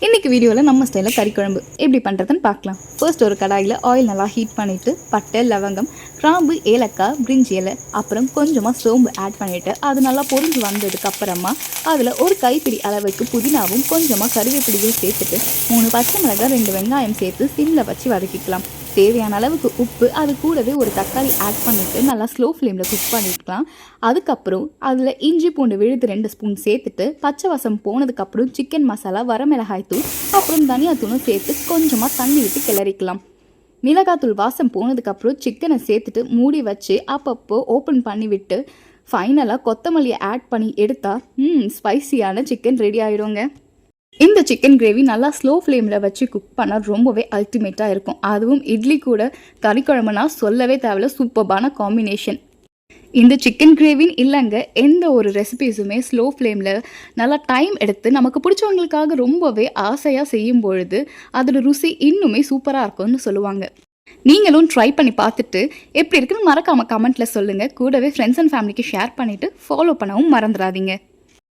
இன்றைக்கி வீடியோவில் நம்ம ஸ்டைலில் கறி குழம்பு எப்படி பண்ணுறதுன்னு பார்க்கலாம். ஃபர்ஸ்ட் ஒரு கடாயில் ஆயில் நல்லா ஹீட் பண்ணிவிட்டு பட்டை, லவங்கம், கிராம்பு, ஏலக்காய், பிரிஞ்சி இலை, அப்புறம் கொஞ்சமாக சோம்பு ஆட் பண்ணிவிட்டு அது நல்லா பொரிஞ்சு வந்ததுக்கப்புறமா அதில் ஒரு கைப்பிடி அளவுக்கு புதினாவும் கொஞ்சமாக கருவேப்பிடியும் சேர்த்துட்டு 3 பச்சை மிளகாய், 2 வெங்காயம் சேர்த்து சிம்மில் வச்சு வதக்கிக்கலாம். தேவையான அளவுக்கு உப்பு, அது கூடவே ஒரு தக்காளி ஆட் பண்ணிவிட்டு நல்லா ஸ்லோ ஃப்ளேமில் குக் பண்ணிக்கலாம். அதுக்கப்புறம் அதில் இஞ்சி பூண்டு விழுது 2 ஸ்பூன் சேர்த்துட்டு பச்சை வாசம் போனதுக்கப்புறம் சிக்கன் மசாலா, வரமிளகாய் தூள், அப்புறம் தனியாத்தூளும் சேர்த்து கொஞ்சமாக தண்ணி விட்டு கிளறிக்கலாம். மிளகாத்தூள் வாசம் போனதுக்கப்புறம் சிக்கனை சேர்த்துட்டு மூடி வச்சு அப்பப்போ ஓப்பன் பண்ணி விட்டு ஃபைனலாக கொத்தமல்லியை ஆட் பண்ணி எடுத்தால் ஸ்பைசியான சிக்கன் ரெடி ஆகிடுங்க. இந்த சிக்கன் கிரேவி நல்லா ஸ்லோ ஃப்ளேமில் வச்சு குக் பண்ணால் ரொம்பவே அல்டிமேட்டாக இருக்கும். அதுவும் இட்லி கூட கறி குழம்புனா சொல்லவே தேவையில்ல, சூப்பர்பான காம்பினேஷன். இந்த சிக்கன் கிரேவின்னு இல்லைங்க, எந்த ஒரு ரெசிபீஸுமே ஸ்லோ ஃப்ளேமில் நல்லா டைம் எடுத்து நமக்கு பிடிச்சவங்களுக்காக ரொம்பவே ஆசையாக செய்யும் பொழுது அதோட ருசி இன்னுமே சூப்பராக இருக்கும்னு சொல்லுவாங்க. நீங்களும் ட்ரை பண்ணி பார்த்துட்டு எப்படி இருக்குன்னு மறக்காமல் கமெண்ட்டில் சொல்லுங்கள். கூடவே ஃப்ரெண்ட்ஸ் அண்ட் ஃபேமிலிக்கு ஷேர் பண்ணிவிட்டு ஃபாலோ பண்ணவும் மறந்துடாதீங்க.